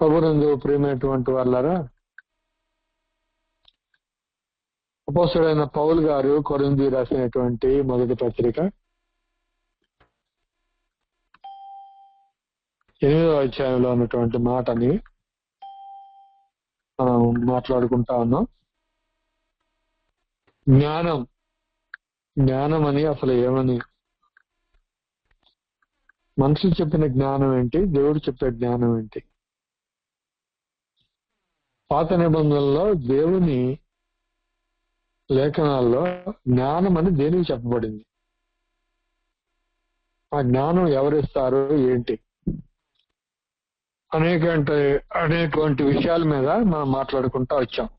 ప్రభునందు ప్రియమైనటువంటి వాళ్ళారా, అపోస్తలుడైన పౌలు గారు కొరింథీ రాసినటువంటి మొదటి పత్రిక 8వ అధ్యాయంలో ఉన్నటువంటి మాటని మనం మాట్లాడుకుంటా ఉన్నాం. జ్ఞానం అని అసలు ఏమని, మనుషులు చెప్పిన జ్ఞానం ఏంటి, దేవుడు చెప్పే జ్ఞానం ఏంటి? పాత నిబంధనలో దేవుని లేఖనాల్లో జ్ఞానం అని దేనికి చెప్పబడింది? ఆ జ్ఞానం ఎవరిస్తారు ఏంటి అనేటువంటి విషయాల మీద మనం మాట్లాడుకుంటూ వచ్చాం.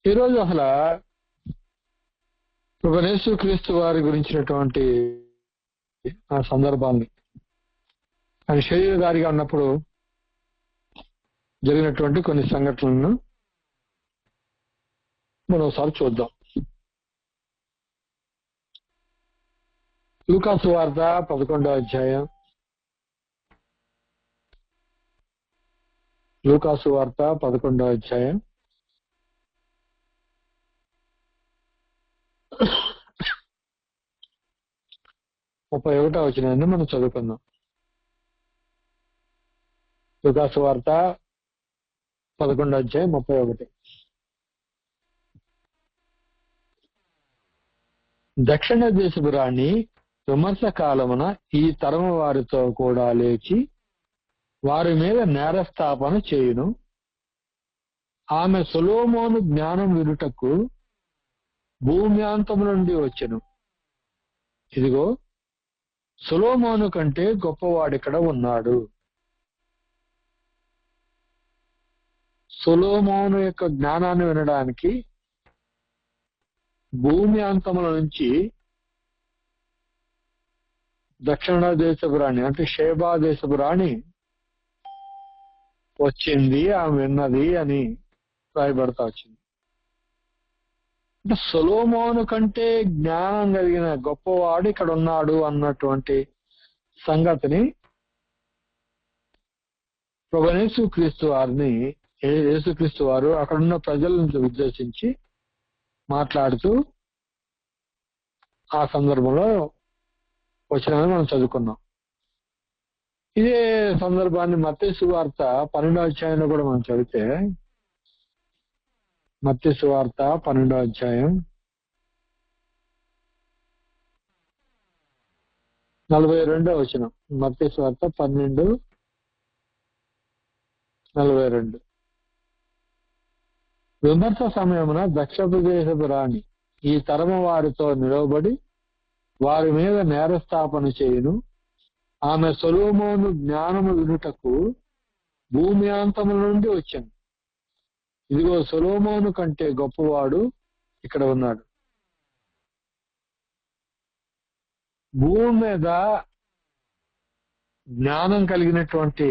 ఈరోజు అసలు ప్రభువైన యేసుక్రీస్తు వారి గురించినటువంటి ఆ సందర్భాన్ని, ఆయన శరీరధారిగా ఉన్నప్పుడు జరిగినటువంటి కొన్ని సంఘటనలను మనం ఒకసారి చూద్దాం. లూకాసు వార్త 11వ అధ్యాయం, లూకాసు వార్త 11వ అధ్యాయం 31వ వచనాన్ని మనం చదువుకుందాం. లూకాసు వార్త 11వ అధ్యాయం 31. దక్షిణ దేశపు రాణి విమర్శ కాలమున ఈ తరము వారితో కూడా లేచి వారి మీద నేరస్థాపన చేయును. ఆమె సొలొమోను జ్ఞానం వినుటకు భూమి అంతము నుండి వచ్చెను. ఇదిగో, సొలొమోను కంటే గొప్పవాడిక్కడ ఉన్నాడు. సొలొమోను యొక్క జ్ఞానాన్ని వినడానికి భూమి అంతముల నుంచి దక్షిణ దేశపు రాణి అంటే షేబా దేశపు రాణి వచ్చింది, ఆమె విన్నది అని రాయబడతా వచ్చింది. అంటే సొలొమోను కంటే జ్ఞానం కలిగిన గొప్పవాడు ఇక్కడ ఉన్నాడు అన్నటువంటి సంగతిని ప్రభువైన యేసుక్రీస్తు వారు అక్కడున్న ప్రజలను ఉద్దేశించి మాట్లాడుతూ ఆ సందర్భంలో వచనాన్ని మనం చదువుకున్నాం. ఇదే సందర్భాన్ని మత్తయి సువార్త 12వ అధ్యాయంలో కూడా మనం చదివితే, మత్తయి సువార్త 12వ అధ్యాయం 42వ వచనం. మత్తయి సువార్త 12:42. విమర్శ సమయమున దక్షిణ దేశపు రాణి ఈ తరము వారితో నిలవబడి వారి మీద నేరస్థాపన చేయును. ఆమె సొలొమోను జ్ఞానము వినుటకు భూమి అంతముల నుండి వచ్చాను. ఇదిగో, సొలొమోను కంటే గొప్పవాడు ఇక్కడ ఉన్నాడు. భూమి మీద జ్ఞానం కలిగినటువంటి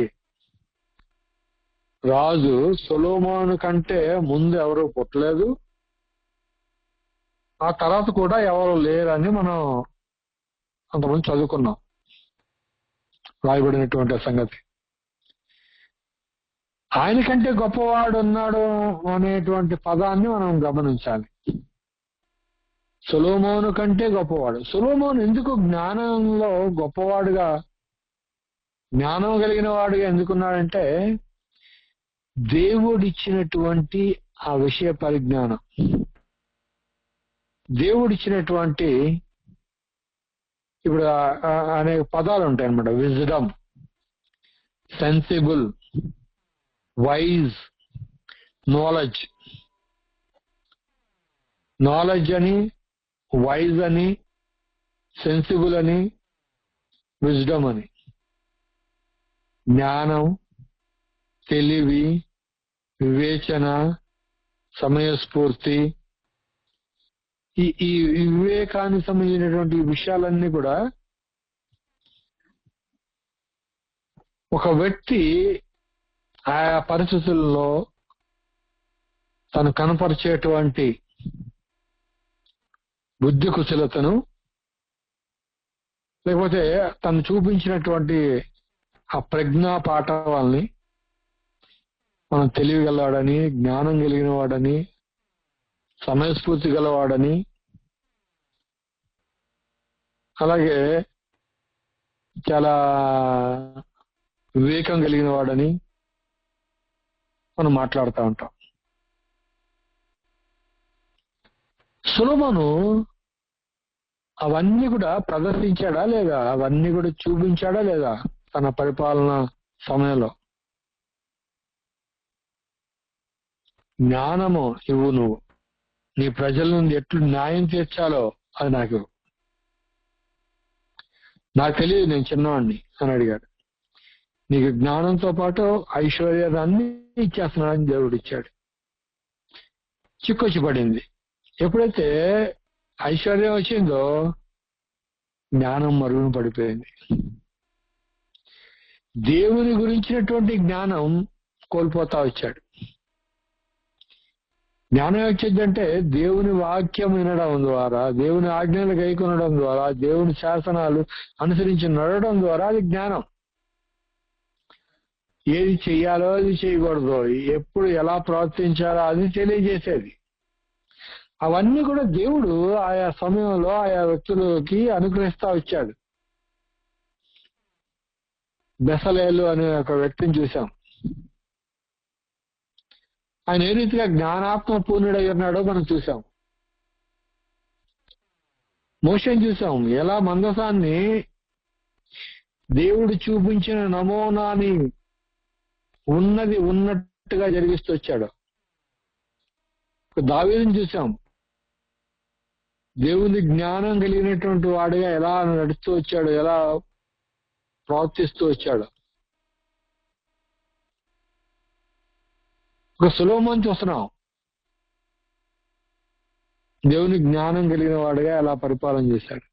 రాజు సొలొమోను కంటే ముందు ఎవరు పుట్టలేదు, ఆ తర్వాత కూడా ఎవరు లేరని మనం అంతమంది చదువుకున్నాం, రాయబడినటువంటి సంగతి. ఆయన కంటే గొప్పవాడు ఉన్నాడు అనేటువంటి పదాన్ని మనం గమనించాలి. సొలొమోను కంటే గొప్పవాడు. సొలొమోను ఎందుకు జ్ఞానంలో గొప్పవాడుగా, జ్ఞానం కలిగిన వాడుగా ఎందుకున్నాడంటే దేవుడిచ్చినటువంటి ఆ విషయ పరిజ్ఞానం, దేవుడిచ్చినటువంటి, ఇప్పుడు అనేక పదాలు ఉంటాయి అన్నమాట. Wisdom, sensible, wise, knowledge. Knowledge అని, వైజ్ అని, సెన్సిబుల్ అని, విజ్డమ్ అని. జ్ఞానం, తెలివి, వివేచన, సమయస్ఫూర్తి, ఈ వివేకానికి సంబంధించినటువంటి విషయాలన్నీ కూడా ఒక వ్యక్తి ఆయా పరిస్థితుల్లో తను కనపరిచేటువంటి బుద్ధి కుశలతను, లేకపోతే తను చూపించినటువంటి ఆ ప్రజ్ఞా పాఠవాల్ని మనం తెలియగలవాడని, జ్ఞానం కలిగిన వాడని, సమయస్ఫూర్తి గలవాడని, అలాగే చాలా వివేకం కలిగిన వాడని మనం మాట్లాడుతూ ఉంటాం. సొలొమోను అవన్నీ కూడా ప్రదర్శించాడా లేదా, అవన్నీ కూడా చూపించాడా లేదా తన పరిపాలన సమయంలో? జ్ఞానము ఇవ్వు, నువ్వు నీ ప్రజల నుండి ఎట్లు న్యాయం తీర్చాలో అది నాకు తెలియదు, నేను చిన్నవాడిని అని అడిగాడు. నీకు జ్ఞానంతో పాటు ఐశ్వర్యాన్ని ఇచ్చేస్తున్నాడని దేవుడు ఇచ్చాడు. చిక్కొచ్చి పడింది. ఎప్పుడైతే ఐశ్వర్యం వచ్చిందో జ్ఞానం మరుగున పడిపోయింది. దేవుని గురించినటువంటి జ్ఞానం కోల్పోతా వచ్చాడు. జ్ఞానం వచ్చిందంటే దేవుని వాక్యం వినడం ద్వారా, దేవుని ఆజ్ఞలు గైకొనడం ద్వారా, దేవుని శాసనాలు అనుసరించి నడవడం ద్వారా అది జ్ఞానం. ఏది చెయ్యాలో అది చేయకూడదు, ఎప్పుడు ఎలా ప్రవర్తించాలో అది తెలియజేసేది. అవన్నీ కూడా దేవుడు ఆయా సమయంలో ఆయా వ్యక్తులకి అనుగ్రహిస్తా వచ్చాడు. బెసలేలు అనే ఒక వ్యక్తిని చూశాం. ఆయన ఏ రీతిగా జ్ఞానాత్మ పూర్ణుడై ఉన్నాడో మనం చూసాం. మోషేని చూసాం, ఎలా మందసాన్ని దేవుడు చూపించిన నమూనాని ఉన్నది ఉన్నట్టుగా జరిగిస్తూ వచ్చాడు. దావీదుని చూసాం, దేవుని జ్ఞానం కలిగినటువంటి వాడుగా ఎలా నడుస్తూ వచ్చాడు, ఎలా ప్రవర్తిస్తూ వచ్చాడు. ఒక సొలొమోను చూస్తున్నాం, దేవుని జ్ఞానం కలిగిన వాడుగా ఎలా పరిపాలన చేశాడు.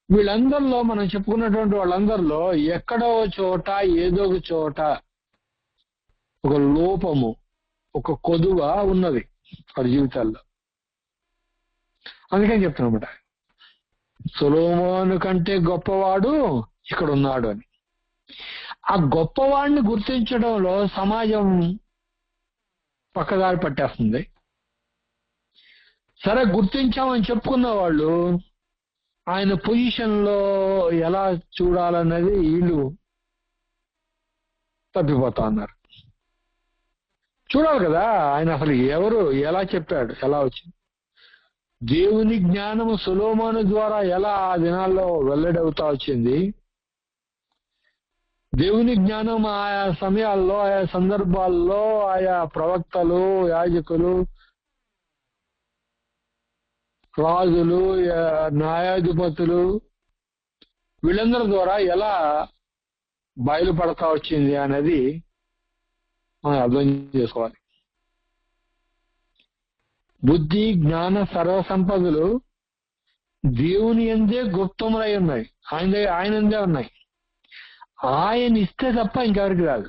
వీళ్ళందరిలో మనం చెప్పుకున్నటువంటి వాళ్ళందరిలో ఎక్కడో చోట ఏదో ఒక చోట ఒక లోపము, ఒక కొదువ ఉన్నది వారి జీవితాల్లో. అందుకని చెప్తున్నమాట, సొలొమోను కంటే గొప్పవాడు ఇక్కడ ఉన్నాడు అని. ఆ గొప్పవాడిని గుర్తించడంలో సమాజం పక్కదారి పట్టేస్తుంది. సరే, గుర్తించామని చెప్పుకున్న వాళ్ళు ఆయన పొజిషన్ లో ఎలా చూడాలన్నది వీళ్ళు తప్పిపోతా ఉన్నారు. చూడాలి కదా ఆయన అసలు ఎవరు, ఎలా చెప్పాడు, ఎలా వచ్చింది. దేవుని జ్ఞానము సొలొమోను ద్వారా ఎలా ఆ దినాల్లో వెల్లడవుతా వచ్చింది. దేవుని జ్ఞానం ఆయా సమయాల్లో, ఆయా సందర్భాల్లో, ఆయా ప్రవక్తలు, యాజకులు, రాజులు, న్యాయాధిపతులు వీళ్ళందరి ద్వారా ఎలా బయలుపడతా వచ్చింది అనేది మనం అర్థం చేసుకోవాలి. బుద్ధి, జ్ఞాన, సర్వ సంపదలు దేవుని యందే గుప్తములై ఉన్నాయి, ఆయనందే ఉన్నాయి. ఆయన ఇస్తే తప్ప ఇంకెవరికి రాదు.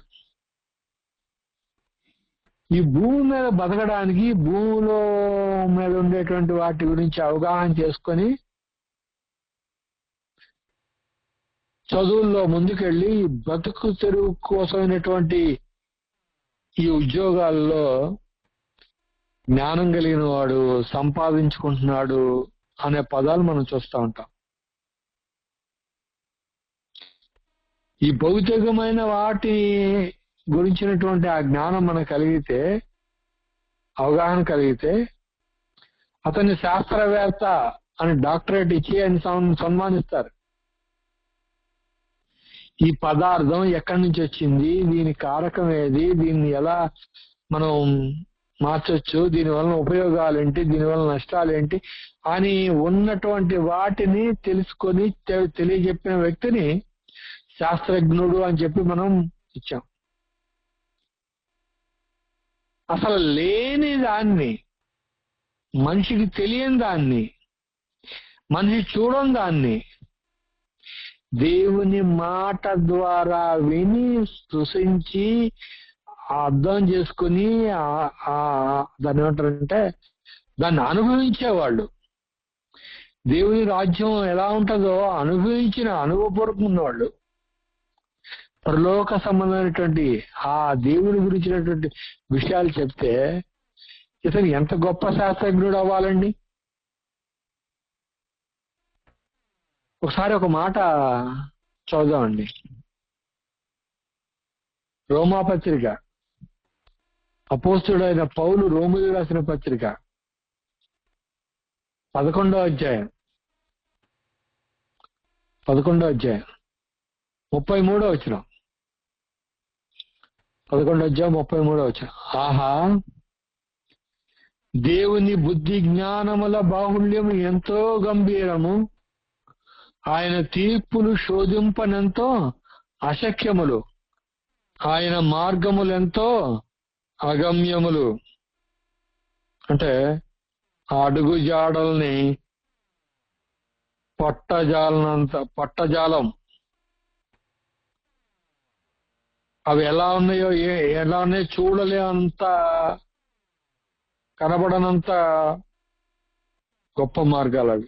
ఈ భూమి మీద బతకడానికి, భూమిలో మీద ఉండేటువంటి వాటి గురించి అవగాహన చేసుకొని చదువుల్లో ముందుకెళ్ళి బతుకు తెరువు కోసమైనటువంటి ఈ ఉద్యోగాల్లో జ్ఞానం కలిగిన వాడు సంపాదించుకుంటున్నాడు అనే పదాలు మనం చూస్తూ ఉంటాం. ఈ భౌతికమైన వాటి గురించినటువంటి ఆ జ్ఞానం మనకు కలిగితే, అవగాహన కలిగితే, అతన్ని శాస్త్రవేత్త అని డాక్టరేట్ ఇచ్చి ఆయన సన్మానిస్తారు. ఈ పదార్థం ఎక్కడి నుంచి వచ్చింది, దీని కారకం ఏది, దీన్ని ఎలా మనం మార్చొచ్చు, దీనివల్ల ఉపయోగాలు ఏంటి, దీనివల్ల నష్టాలు ఏంటి అని ఉన్నటువంటి వాటిని తెలుసుకొని తెలియజెప్పిన వ్యక్తిని శాస్త్రజ్ఞుడు అని చెప్పి మనం ఇచ్చాం. అసలు లేని దాన్ని, మనిషికి తెలియని దాన్ని, మనిషి చూడని దాన్ని దేవుని మాట ద్వారా విని స్పృశించి అర్థం చేసుకుని దాన్ని ఏమంటారంటే దాన్ని అనుభవించేవాళ్ళు, దేవుని రాజ్యం ఎలా ఉంటుందో అనుభవించిన అనుభవపూర్వకం ఉన్నవాళ్ళు పరలోక సంబంధమైనటువంటి ఆ దేవుని గురించినటువంటి విషయాలు చెప్తే ఇతను ఎంత గొప్ప శాస్త్రజ్ఞుడు అవ్వాలండి. ఒకసారి ఒక మాట చదువుదామండి. రోమాపత్రిక, అపోస్తుడైన పౌలు రోమిలకు రాసిన పత్రిక 11వ అధ్యాయం 33వ వచనం. 11వ అధ్యాయం 33వ వచనం. ఆహా, దేవుని బుద్ధి జ్ఞానముల బాహుళ్యము ఎంతో గంభీరము, ఆయన తీర్పులు శోధింపనెంతో అశక్యములు, ఆయన మార్గములెంతో అగమ్యములు. అంటే ఆ అడుగు జాడల్ని పట్టజాలం అవి ఎలా ఉన్నాయో చూడలేనంత, కనబడనంత గొప్ప మార్గాలు అవి.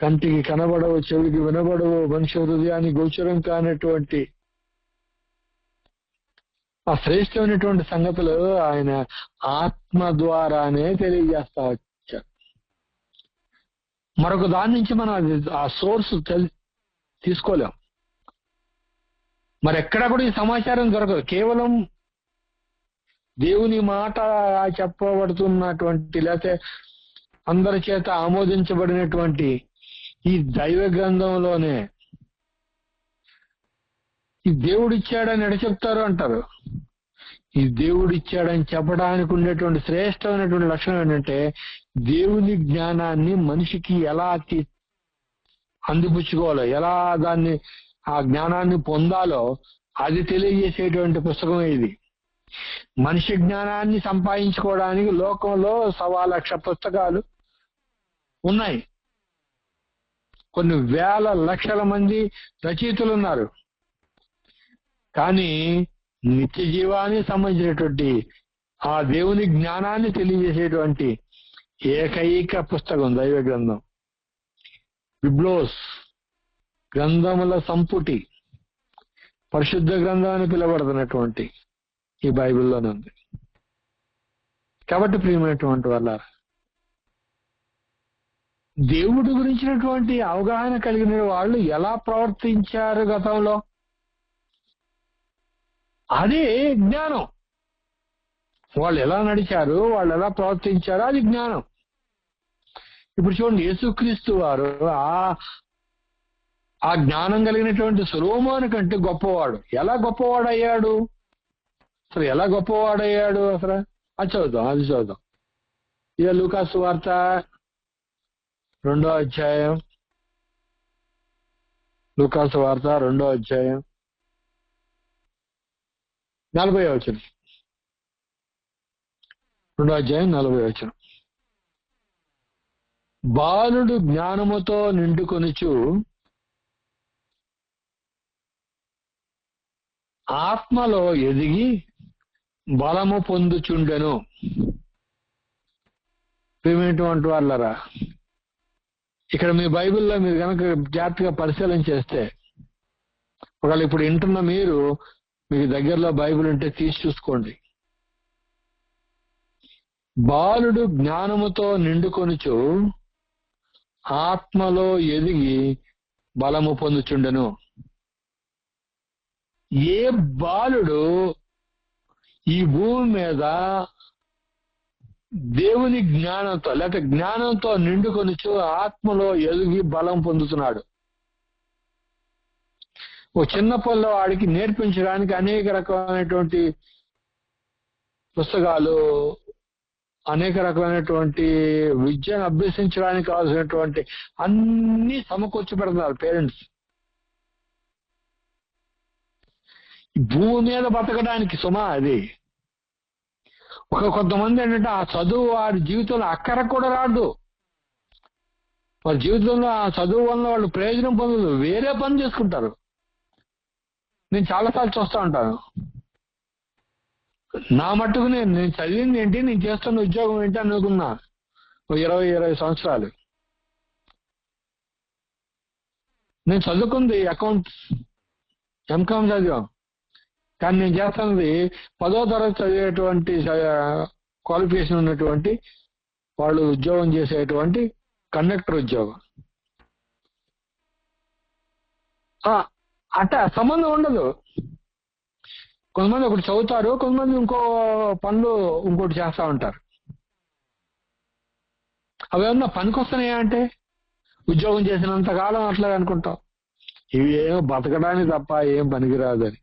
కంటికి కనబడవు, చెవికి వినబడవు, మనిషి హృదయాన్ని గోచరం కానటువంటి ఆ శ్రేష్టమైనటువంటి సంగతులు ఆయన ఆత్మ ద్వారానే తెలియజేస్తా వచ్చారు. మరొక దాని నుంచి మనం ఆ సోర్స్ తీసుకోలేం. మరి ఎక్కడా కూడా ఈ సమాచారం దొరకదు. కేవలం దేవుని మాట చెప్పబడుతున్నటువంటి, లేకపోతే అందరి చేత ఆమోదించబడినటువంటి ఈ దైవ గ్రంథంలోనే ఈ దేవుడిచ్చాడని ఎడ చెప్తారు అంటారు. ఈ దేవుడిచ్చాడని చెప్పడానికి ఉండేటువంటి శ్రేష్టమైనటువంటి లక్షణం ఏంటంటే, దేవుని జ్ఞానాన్ని మనిషికి ఎలా అందిపుచ్చుకోవాలో, ఎలా దాన్ని ఆ జ్ఞానాన్ని పొందాలో అది తెలియజేసేటువంటి పుస్తకం ఇది. మనిషి జ్ఞానాన్ని సంపాదించుకోవడానికి లోకంలో 1,00,000 పుస్తకాలు ఉన్నాయి. కొన్ని వేల లక్షల మంది రచయితలు ఉన్నారు. కానీ నిత్య జీవానికి సంబంధించినటువంటి ఆ దేవుని జ్ఞానాన్ని తెలియజేసేటువంటి ఏకైక పుస్తకం దైవ గ్రంథం. బిబ్లోస్, గ్రంథముల సంపుటి, పరిశుద్ధ గ్రంథం అని పిలువబడుతున్నటువంటి ఈ బైబిల్లోనే ఉంది. కాబట్టి ప్రియమైనటువంటి వాళ్ళ దేవుడి గురించినటువంటి అవగాహన కలిగిన వాళ్ళు ఎలా ప్రవర్తించారు గతంలో, అదే జ్ఞానం. వాళ్ళు ఎలా నడిచారు, వాళ్ళు ఎలా ప్రవర్తించారు, అది జ్ఞానం. ఇప్పుడు చూడండి, యేసుక్రీస్తు వారు ఆ జ్ఞానం కలిగినటువంటి సొలొమోను కంటే గొప్పవాడు. ఎలా గొప్పవాడయ్యాడు అసలు? అది చదువుదాం. ఇక లూకాసు వార్త 2వ అధ్యాయం, 40వ వచనం. 2వ అధ్యాయం 40వ వచనం. బాలుడు జ్ఞానముతో నిండుకొనుచు ఆత్మలో ఎదిగి బలము పొందుచుండెను. ప్రియమైనటువంటి వాళ్ళరా, ఇక్కడ మీ బైబిల్లో మీరు కనుక జాగ్రత్తగా పరిశీలన చేస్తే, ఒకవేళ ఇప్పుడు వింటున్న మీకు దగ్గరలో బైబిల్ ఉంటే తీసి చూసుకోండి. బాలుడు జ్ఞానముతో నిండుకొనుచు ఆత్మలో ఎదిగి బలము పొందుచుండెను. ఏ బాలుడు ఈ భూమి మీద దేవుని జ్ఞానంతో లేకపోతే జ్ఞానంతో నిండుకొనుచు ఆత్మలో ఎదిగి బలం పొందుతున్నాడు? ఓ చిన్న పిల్లవాడికి నేర్పించడానికి అనేక రకమైనటువంటి పుస్తకాలు, అనేక రకమైనటువంటి విద్యను అభ్యసించడానికి కావాల్సినటువంటి అన్ని సమకూర్చి పెడుతున్నారు పేరెంట్స్. భూమి మీద బతకడానికి అది. కొంతమంది ఏంటంటే ఆ చదువు వారి జీవితంలో అక్కర కూడా రాదు. వారి జీవితంలో ఆ చదువు వల్ల వాళ్ళు ప్రయోజనం పొందదు, వేరే పని చేసుకుంటారు. నేను చాలాసార్లు చూస్తూ ఉంటాను. నా మట్టుకు నేను చదివింది ఏంటి, నేను చేస్తున్న ఉద్యోగం ఏంటి అనుకున్నా. 20 సంవత్సరాలు. నేను చదువుకుంది అకౌంట్స్, ఎంకామ్ చదివాం. కానీ నేను చేస్తున్నది 10వ తరగతి చదివేటువంటి క్వాలిఫికేషన్ ఉన్నటువంటి వాళ్ళు ఉద్యోగం చేసేటువంటి కండక్టర్ ఉద్యోగం. అంటే సంబంధం ఉండదు. కొంతమంది ఒకటి చదువుతారు, కొంతమంది ఇంకో పనులు ఇంకోటి చేస్తూ ఉంటారు. అవేమన్నా పనికొస్తున్నాయా అంటే ఉద్యోగం చేసినంత కాలం అట్లా అనుకుంటాం, ఇవి ఏమో బతకడానికి తప్ప ఏం పనికిరాదని.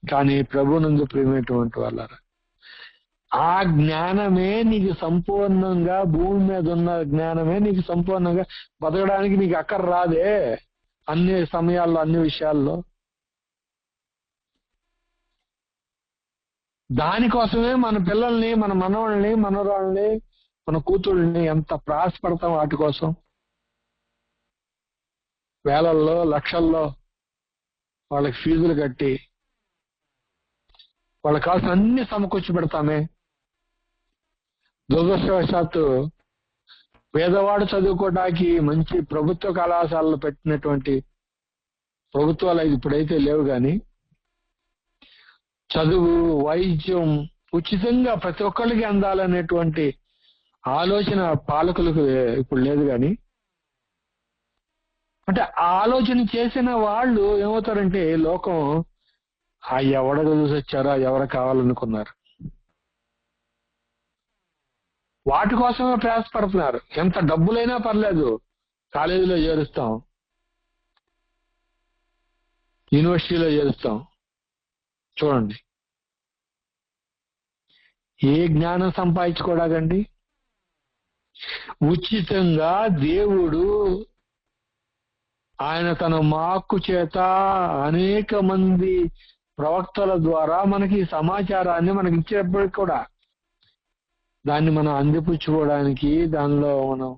కానీ ప్రభునందు ప్రియమైనటువంటి వాళ్ళారా, ఆ జ్ఞానమే నీకు సంపూర్ణంగా, భూమి మీద ఉన్న జ్ఞానమే నీకు సంపూర్ణంగా బతకడానికి నీకు అక్కర రాదే అన్ని సమయాల్లో, అన్ని విషయాల్లో. దానికోసమే మన పిల్లల్ని, మన మనవాళ్ళని, మనవరాళ్ళని, మన కూతుళ్ళని ఎంత ప్రయాసపడతాం వాటి కోసం. వేలల్లో, లక్షల్లో వాళ్ళకి ఫీజులు కట్టి వాళ్ళకి కావాల్సిన అన్ని సమకూర్చి పెడతామే. దురదృష్టవశాత్తు పేదవాడు చదువుకోవడానికి మంచి ప్రభుత్వ కళాశాలలు పెట్టినటువంటి ప్రభుత్వాలు ఇప్పుడైతే లేవు, కానీ చదువు, వైద్యం ఉచితంగా ప్రతి ఒక్కరికి అందాలనేటువంటి ఆలోచన పాలకులకు ఇప్పుడు లేదు. కానీ అంటే ఆ ఆలోచన చేసిన వాళ్ళు ఏమవుతారంటే, లోకం ఎవడ చూసి వచ్చారో, ఎవరు కావాలనుకున్నారు, వాటి కోసమే ప్రయాసపడుతున్నారు. ఎంత డబ్బులైనా పర్లేదు, కాలేజీలో చేరుస్తాం, యూనివర్సిటీలో చేరుస్తాం. చూడండి, ఏ జ్ఞానం సంపాదించుకోవడాకండి? ఉచితంగా దేవుడు ఆయన తన వాక్కు చేత అనేక మంది ప్రవక్తల ద్వారా మనకి సమాచారాన్ని మనకి ఇచ్చేటప్పటికి కూడా దాన్ని మనం అందిపుచ్చుకోవడానికి, దానిలో మనం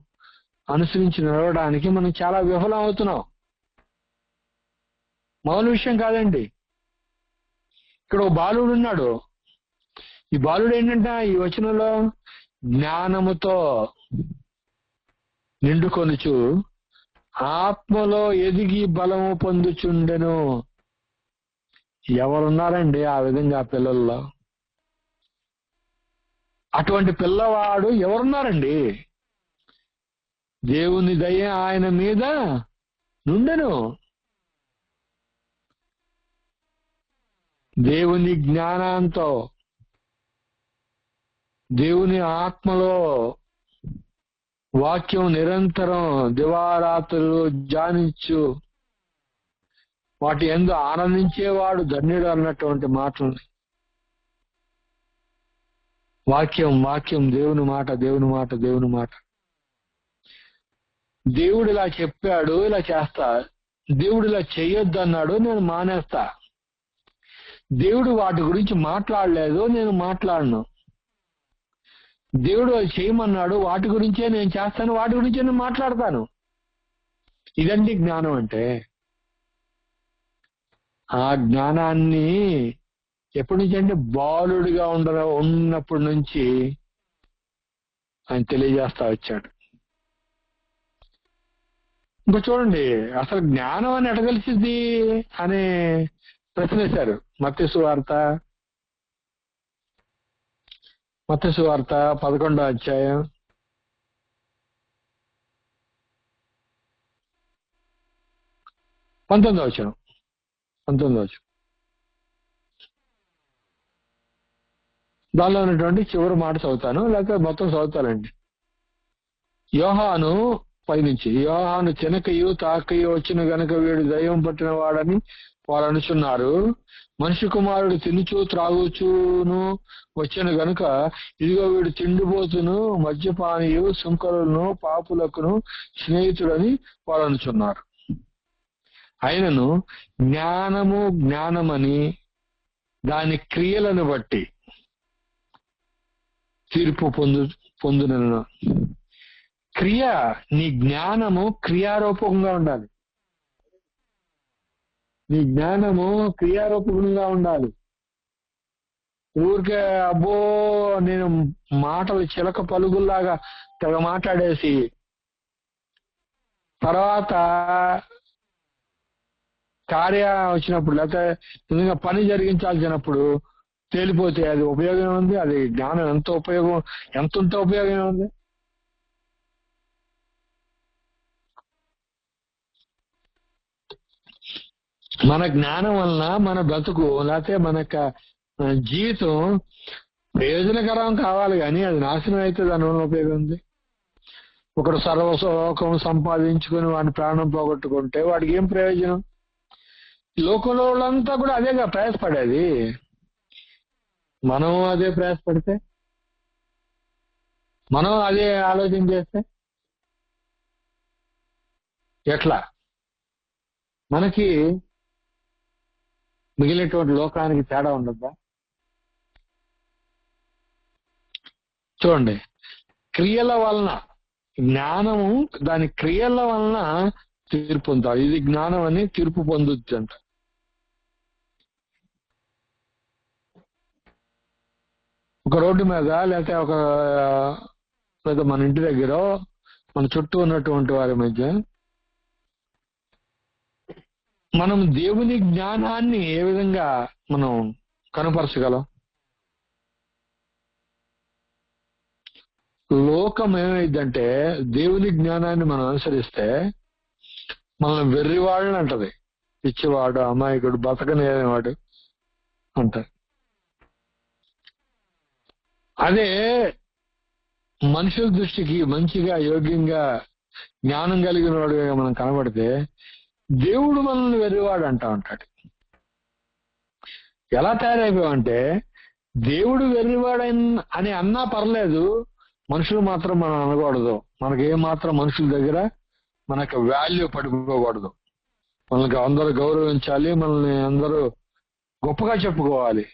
అనుసరించి నడవడానికి మనం చాలా విఫలం అవుతున్నాం. మామూలు విషయం కాదండి. ఇక్కడ ఒక బాలుడు ఉన్నాడు. ఈ బాలుడు ఏంటంటే ఈ వచనంలో జ్ఞానముతో నిండుకొనుచు ఆత్మలో ఎదిగి బలము పొందుచుండెను. ఎవరున్నారండి ఆ విధంగా పిల్లల్లో? అటువంటి పిల్లవాడు ఎవరున్నారండి? దేవుని దయ ఆయన మీద నుండెను. దేవుని జ్ఞానంతో, దేవుని ఆత్మలో వాక్యం నిరంతరం దివారాత్రులు ధ్యానించు వాటి యందు ఆనందించేవాడు ధన్యుడు అన్నటువంటి మాటలు. వాక్యం వాక్యం దేవుని మాట, దేవుని మాట, దేవుని మాట. దేవుడు ఇలా చెప్పాడు, ఇలా చేస్తా. దేవుడు ఇలా చేయొద్దు అన్నాడు, నేను మానేస్తా. దేవుడు వాటి గురించి మాట్లాడలేదు, నేను మాట్లాడను. దేవుడు అది చేయమన్నాడు, వాటి గురించే నేను చేస్తాను, వాటి గురించే నేను మాట్లాడతాను. ఇదండి జ్ఞానం అంటే. ఆ జ్ఞానాన్ని ఎప్పటి నుంచి అంటే బాలుడిగా ఉన్నప్పటి నుంచి ఆయన తెలియజేస్తా వచ్చాడు. ఇంకా చూడండి, అసలు జ్ఞానం అని ఎట తెలిసింది అనే ప్రశ్న వేశారు. మత్తయి సువార్త 11వ అధ్యాయం 19వ వచనం. దానిలో ఉన్నటువంటి చివరి మాట చదువుతాను, లేకపోతే మొత్తం చదువుతానండి. యోహాను పైనుంచి, యోహాను తినకయు తాకయు వచ్చిన గనుక వీడు దయ్యం పట్టిన వాడని వారు అనుచున్నారు. మనిషి కుమారుడు తినుచు త్రాగుచును వచ్చిన గనుక ఇదిగో వీడు తిండిపోతును, మద్యపానీయు, సుంకరులను, పాపులకును స్నేహితుడని వారు అనుచున్నారు. అయినను జ్ఞానము జ్ఞానమని దాని క్రియలను బట్టి తీర్పు పొందునను. క్రియ, నీ జ్ఞానము క్రియారూపకంగా ఉండాలి. నీ జ్ఞానము క్రియారూపకంగా ఉండాలి. ఊరికే అబ్బో నేను మాటలు చిలక పలుగుల్లాగా తెగ మాట్లాడేసి తర్వాత కార్య వచ్చినప్పుడు లేకపోతే నిజంగా పని జరిగించాల్సినప్పుడు తేలిపోతే అది ఉపయోగం ఉంది? అది జ్ఞానం ఎంత ఉపయోగం, ఎంత ఉంటే ఉపయోగం ఉంది? మన జ్ఞానం వలన మన బ్రతుకు లేకపోతే మన జీవితం ప్రయోజనకరం కావాలి, కానీ అది నాశనం అయితే దానివల్ల ఉపయోగం ఉంది? ఒకడు సర్వసుఖం సంపాదించుకుని వాడి ప్రాణం పోగొట్టుకుంటే వాడికి ఏం ప్రయోజనం? లోకంలో వాళ్ళంతా కూడా అదేగా ప్రయాసపడేది. మనం అదే ప్రయాసపడితే, మనం అదే ఆలోచన చేస్తే ఎట్లా? మనకి మిగిలినటువంటి లోకానికి తేడా ఉండద్దా? చూడండి, క్రియల వలన జ్ఞానము దాని క్రియల వలన తీర్పు పొందుతాడు. ఇది జ్ఞానం అని తీర్పు పొందుద్ది అంట. ఒక రోడ్డు మీద లేదా మన ఇంటి దగ్గర మన చుట్టూ ఉన్నటువంటి వారి మధ్య మనం దేవుని జ్ఞానాన్ని ఏ విధంగా మనం కనపరచగలం? లోకం ఏమైందంటే దేవుని జ్ఞానాన్ని మనం అనుసరిస్తే మనల్ని వెర్రివాళ్ళని అంటది. పిచ్చివాడు, అమాయకుడు, బతకనేవాడు అంటారు. అదే మనుషుల దృష్టికి మంచిగా యోగ్యంగా జ్ఞానం కలిగిన వాడుగా మనం కనబడితే దేవుడు మనల్ని వెర్రివాడు అంటా ఉంటాడు. ఎలా తయారైపోయామంటే దేవుడు వెర్రివాడని అని అన్నా పర్లేదు, మనుషులు మాత్రం మనం అనకూడదు. మనకేం మాత్రం మనుషుల దగ్గర మనకు వాల్యూ పడిపోకూడదు. మనకి అందరూ గౌరవించాలి, మనల్ని అందరూ గొప్పగా చెప్పుకోవాలి.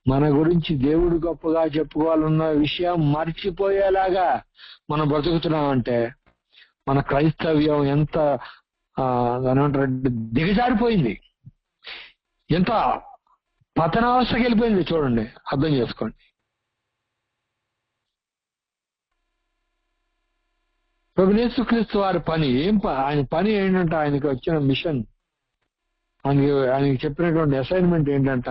మన గురించి దేవుడు గొప్పగా చెప్పుకోవాలన్న విషయం మర్చిపోయేలాగా మనం బ్రతుకుతున్నామంటే మన క్రైస్తవ్యం ఎంత దిగజారిపోయింది, ఎంత పతనావస్థకి వెళ్ళిపోయింది చూడండి, అర్థం చేసుకోండి. ప్రభువు యేసుక్రీస్తు వారి పని ఆయన పని ఏంటంటే, ఆయనకి వచ్చిన మిషన్, ఆయనకి చెప్పినటువంటి అసైన్మెంట్ ఏంటంట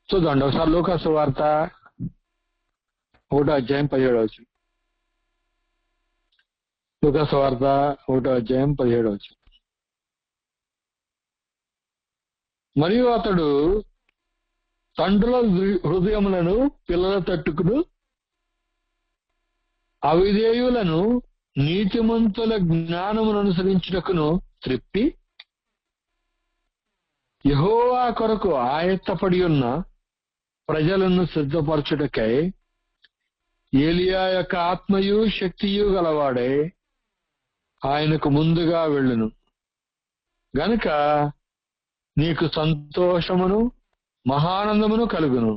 చూద్దాండి ఒకసారి. లూకా సువార్త 1వ అధ్యాయం 17వ వచనం. లూకా సువార్త 1వ అధ్యాయం 17వ వచనం. మరియు అతడు తండ్రుల హృదయములను పిల్లల తట్టుకును అవిధేయులను నీతిమంతుల జ్ఞానమును అనుసరించుటకును త్రిప్పి యెహోవా కొరకు ఆయత్తపడి ఉన్న ప్రజలను సిద్ధపరచుటకై ఏలియా యొక్క ఆత్మయు శక్తియు గలవాడై ఆయనకు ముందుగా వెళ్ళును గనుక నీకు సంతోషమును మహానందమును కలుగును.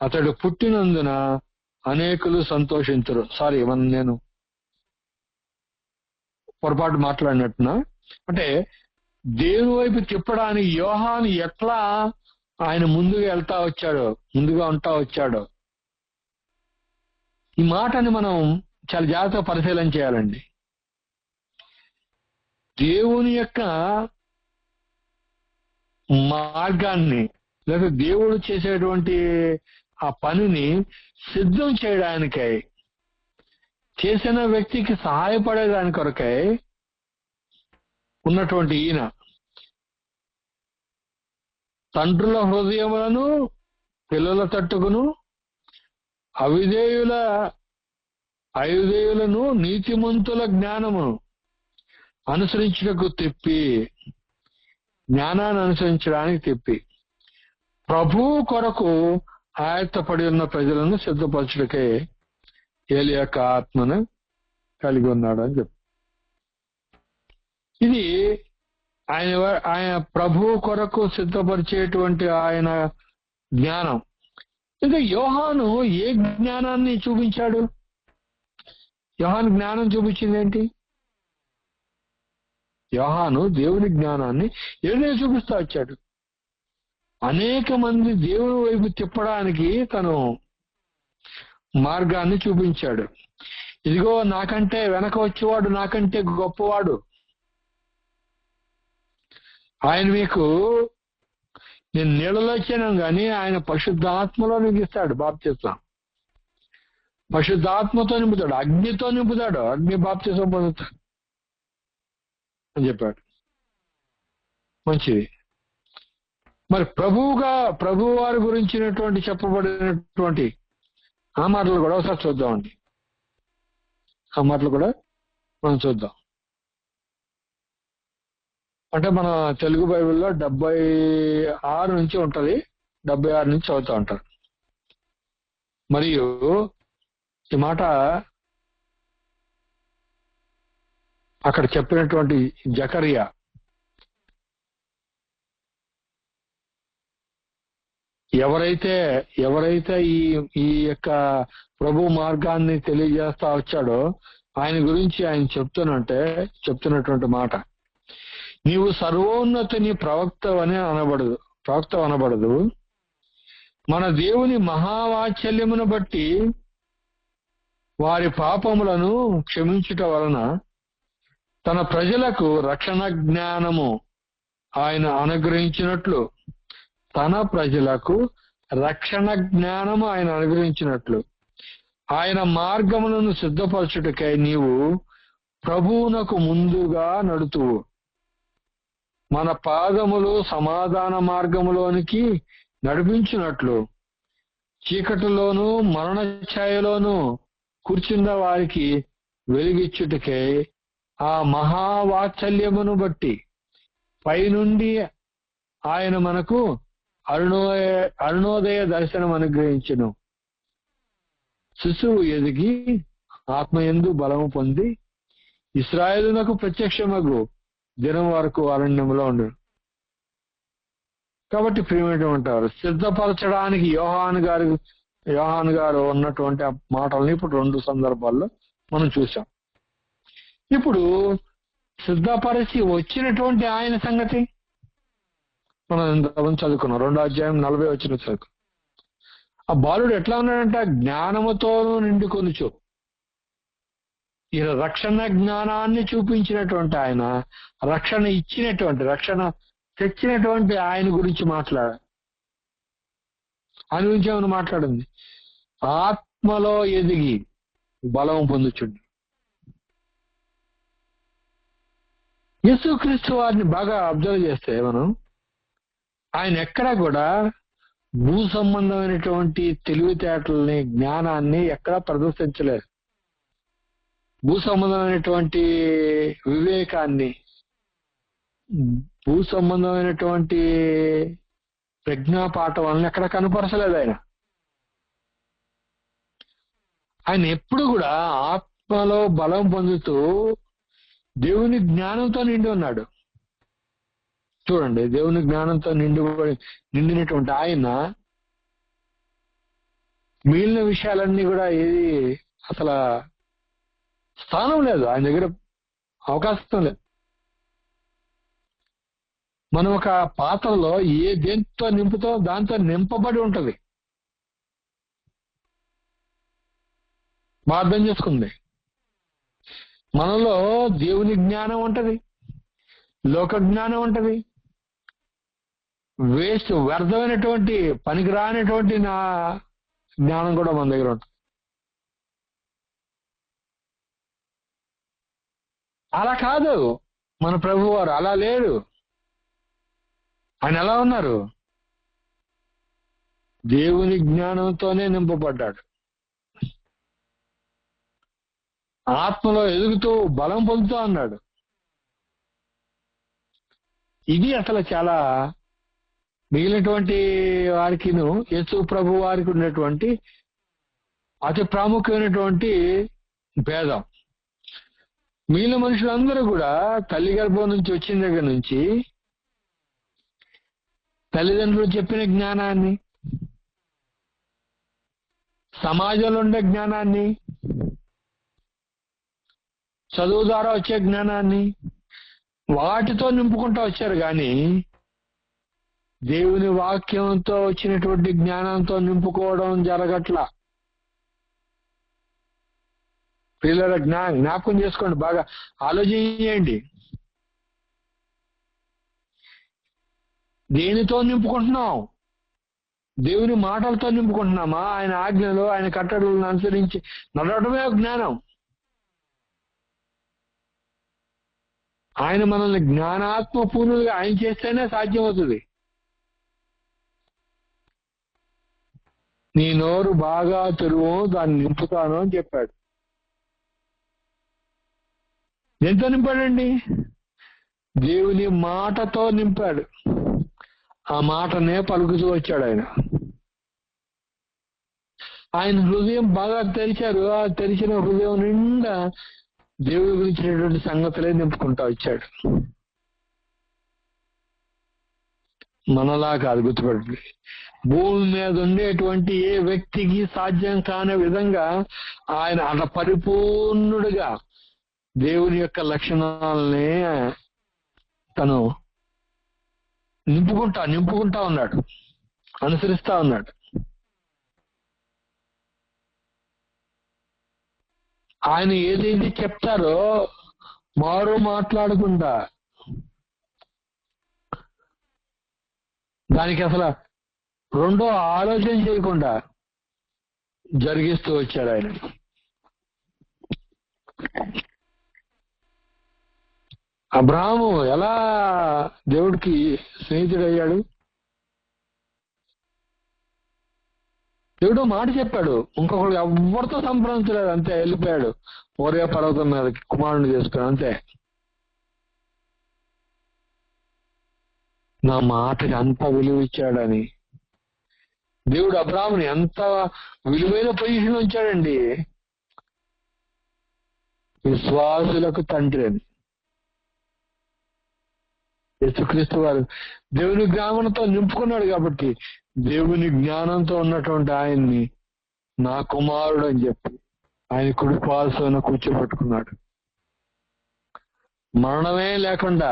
అతడు పుట్టినందున అనేకులు సంతోషించరు. నేను పొరపాటు మాట్లాడినట్టున్నా. అంటే దేవుని వైపు తిప్పడానికి యోహాను ఎట్లా ఆయన ముందుగా ఉంటా వచ్చాడో ఈ మాటని మనం చాలా జాగ్రత్తగా పరిశీలన చేయాలండి. దేవుని యొక్క మార్గాన్ని లేదా దేవుడు చేసేటువంటి ఆ పనిని సిద్ధం చేయడానికై, చేసిన వ్యక్తికి సహాయపడేదాని కొరకై ఉన్నటువంటి ఈయన తండ్రుల హృదయములను పిల్లల తట్టుకును అవిధేయులను నీతిమంతుల జ్ఞానమును అనుసరించుటకు తిప్పి, జ్ఞానాన్ని అనుసరించడానికి తిప్పి ప్రభువు కొరకు ఆయత్తపడి ఉన్న ప్రజలను సిద్ధపరచుటకే ఏలియా యొక్క ఆత్మను కలిగి ఉన్నాడు అని చెప్పి, ఇది ఆయన ప్రభువు కొరకు సిద్ధపరిచేటువంటి ఆయన జ్ఞానం. ఇంకా యోహాను ఏ జ్ఞానాన్ని చూపించాడు? యోహాను జ్ఞానం చూపించింది ఏంటి? యోహాను దేవుని జ్ఞానాన్ని ఏదైనా చూపిస్తా వచ్చాడు. అనేక మంది దేవుని వైపు తిప్పడానికి తను మార్గాన్ని చూపించాడు. ఇదిగో నాకంటే వెనక వచ్చేవాడు నాకంటే గొప్పవాడు, ఆయన మీకు నేను నీళ్ళలో వచ్చాను కానీ ఆయన పరిశుద్ధాత్మలో నింపిస్తాడు, బాప్తిస్మం పరిశుద్ధాత్మతో నింపుతాడు, అగ్నితో నింపుతాడు, అగ్ని బాప్తిస్మం పొందుతాడు అని చెప్పాడు. మంచిది. మరి ప్రభువు వారి గురించినటువంటి చెప్పబడినటువంటి ఆ మాటలు కూడా ఒకసారి చూద్దామండి. ఆ మాటలు కూడా మనం చూద్దాం. అంటే మన తెలుగు బైబిల్లో 76 నుంచి ఉంటది, 76 నుంచి చదువుతూ ఉంటారు. మరియు ఈ మాట అక్కడ చెప్పినటువంటి జకరియా ఎవరైతే ఈ యొక్క ప్రభు మార్గాన్ని తెలియజేస్తా వచ్చాడో ఆయన గురించి ఆయన చెప్తున్నటువంటి మాట, నీవు సర్వోన్నతుని ప్రవక్త అనబడదు, మన దేవుని మహావాత్సల్యమును బట్టి వారి పాపములను క్షమించుట వలన తన ప్రజలకు రక్షణ జ్ఞానము ఆయన అనుగ్రహించినట్లు ఆయన మార్గములను సిద్ధపరచుటకై నీవు ప్రభువునకు ముందుగా నడుతువు. మన పాదములు సమాధాన మార్గములోనికి నడిపించినట్లు చీకటిలోను మరణ ఛాయలోను కూర్చున్న వారికి వెలిగిచ్చుటకై ఆ మహావాత్సల్యమును బట్టి పైనుండి ఆయన మనకు అరుణోదయ దర్శనం అనుగ్రహించెను. శిశువు ఎదిగి ఆత్మయందు బలము పొంది ఇశ్రాయేలునకు ప్రత్యక్షమగు దినం వరకు అరణ్యంలో ఉండు. కాబట్టి ప్రియమైనటువంటి వారు, సిద్ధపరచడానికి యోహాను గారు ఉన్నటువంటి ఆ మాటల్ని ఇప్పుడు 2 సందర్భాల్లో మనం చూసాం. ఇప్పుడు సిద్ధపరిచి వచ్చినటువంటి ఆయన సంగతి మనం ఇంతకుముందు చదువుకున్నాం. 2వ అధ్యాయం 40 వచ్చిన చదువుకు. ఆ బాలుడు ఎట్లా ఉన్నాడంట? జ్ఞానముతోనూ నిండుకొనుచు. ఈ రక్షణ జ్ఞానాన్ని చూపించినటువంటి ఆయన, రక్షణ తెచ్చినటువంటి ఆయన గురించి ఆయన గురించి ఏమైనా మాట్లాడింది. ఆత్మలో ఎదిగి బలం పొందుచుండు. యేసుక్రీస్తు వారిని బాగా అబ్జర్వ్ చేస్తే మనం, ఆయన ఎక్కడా కూడా భూ సంబంధమైనటువంటి తెలివితేటల్ని, జ్ఞానాన్ని ఎక్కడా ప్రదర్శించలేదు. భూ సంబంధమైనటువంటి వివేకాన్ని, భూ సంబంధమైనటువంటి ప్రజ్ఞాపాఠవాలను ఎక్కడ కనపరచలేదు. ఆయన ఎప్పుడు కూడా ఆత్మలో బలం పొందుతూ దేవుని జ్ఞానంతో నిండి ఉన్నాడు. చూడండి, దేవుని జ్ఞానంతో నిండినటువంటి ఆయన మిగిలిన విషయాలన్నీ కూడా ఏది అసలు స్థానం లేదు, ఆయన దగ్గర అవకాశం లేదు. మనం ఒక పాత్రలో దేంతో నింపుతో దాంతో నింపబడి ఉంటది. బాగా అర్థం చేసుకుంది. మనలో దేవుని జ్ఞానం ఉంటది, లోక జ్ఞానం ఉంటది, వ్యర్థమైనటువంటి పనికిరానటువంటి నా జ్ఞానం కూడా మన దగ్గర ఉంటుంది. అలా కాదు మన ప్రభువారు, అలా లేడు. ఆయన ఎలా ఉన్నారు? దేవుని జ్ఞానంతోనే నింపబడ్డాడు. ఆత్మలో ఎదుగుతూ బలం పొందుతూ అన్నాడు. ఇది అసలు చాలా మిగిలినటువంటి వారికిను యేసు ప్రభు వారికి ఉన్నటువంటి అతి ప్రాముఖ్యమైనటువంటి భేదం. మిగిలిన మనుషులందరూ కూడా తల్లి గర్భం నుంచి వచ్చిన దగ్గర నుంచి తల్లిదండ్రులు చెప్పిన జ్ఞానాన్ని, సమాజంలో ఉండే జ్ఞానాన్ని, చదువు ద్వారా వచ్చే జ్ఞానాన్ని వాటితో నింపుకుంటూ వచ్చారు. కానీ దేవుని వాక్యంతో వచ్చినటువంటి జ్ఞానంతో నింపుకోవడం జరగట్లా. పిల్లల జ్ఞాపకం చేసుకోండి, బాగా ఆలోచించండి. దేనితో నింపుకుంటున్నాం? దేవుని మాటలతో నింపుకుంటున్నామా? ఆయన ఆజ్ఞలు, ఆయన కట్టడలను అనుసరించి నడవడమే జ్ఞానం. ఆయన మనల్ని జ్ఞానాత్మ పూర్ణులుగా ఆయన చేస్తేనే సాధ్యమవుతుంది. నీ నోరు బాగా తెరువు, దాన్ని నింపుతాను అని చెప్పాడు. దేంతో నింపాడండి? దేవుని మాటతో నింపాడు. ఆ మాటనే పలుకుతూ వచ్చాడు ఆయన. ఆయన హృదయం బాగా తెరిచారు. ఆ తెరిచిన హృదయం నిండా దేవుడి గురించినటువంటి సంగతులే నింపుకుంటా వచ్చాడు. మనలా కాదు, గుర్తుపడండి. భూమి మీద ఉండేటువంటి ఏ వ్యక్తికి సాధ్యం కాని విధంగా ఆయన అలా పరిపూర్ణుడిగా దేవుని యొక్క లక్షణాలని తను నింపుకుంటా ఉన్నాడు, అనుసరిస్తా ఉన్నాడు. ఆయన ఏదైతే చెప్తారో మారు మాట్లాడకుండా, దానికి అసలు రెండో ఆలోచన చేయకుండా జరిగిస్తూ వచ్చాడు ఆయన. అబ్రాహాము ఎలా దేవుడికి స్నేహితుడయ్యాడు? దేవుడు మాట చెప్పాడు, ఇంకొకరు ఎవరితో సంప్రదించలేదు, అంతే వెళ్ళిపోయాడు మోరియా పర్వతం మీదకి కుమారుని చేసుకుని, అంతే. నా మాటకి అంత విలువ ఇచ్చాడని దేవుడు అబ్రాహాముని ఎంత విలువైన పొజిషన్ ఉంచాడండి. విశ్వాసులకు తండ్రి అని. యేసుక్రీస్తు వారు దేవుని జ్ఞానంతో నింపుకున్నాడు కాబట్టి దేవుని జ్ఞానంతో ఉన్నటువంటి ఆయన్ని నా కుమారుడు అని చెప్పి ఆయన కుడి పార్శ్వన కూర్చోబెట్టుకున్నాడు. మరణమే లేకుండా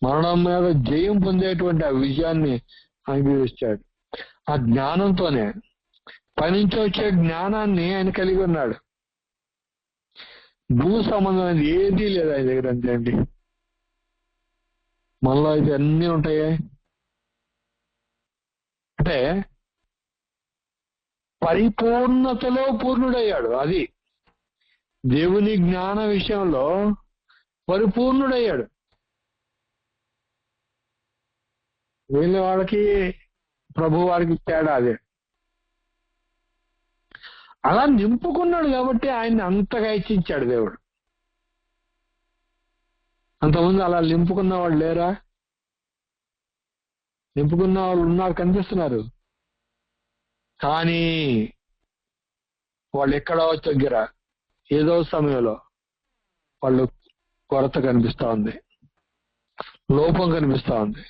మరణం మీద జయం పొందేటువంటి ఆ విజయాన్ని అనుభవిస్తాడు. ఆ జ్ఞానంతోనే పైనుంచి వచ్చే జ్ఞానాన్ని ఆయన కలిగి ఉన్నాడు. భూ సంబంధం ఏదీ లేదు ఆయన దగ్గర, అంతే అండి. మనలో అయితే అన్నీ ఉంటాయి. అంటే పరిపూర్ణతలో పూర్ణుడయ్యాడు. అది దేవుని జ్ఞాన విషయంలో పరిపూర్ణుడయ్యాడు. వీళ్ళ వాళ్ళకి ప్రభు వారికి తేడా అదే. అలా నింపుకున్నాడు కాబట్టి ఆయన్ని అంతగా హెచ్చించాడు దేవుడు. అంతకుముందు అలా నింపుకున్న వాళ్ళు లేరా? నింపుకున్న వాళ్ళు ఉన్నారు, కనిపిస్తున్నారు. కానీ వాళ్ళు ఎక్కడో దగ్గర ఏదో సమయంలో వాళ్ళు కొరత కనిపిస్తా ఉంది, లోపం కనిపిస్తా ఉంది.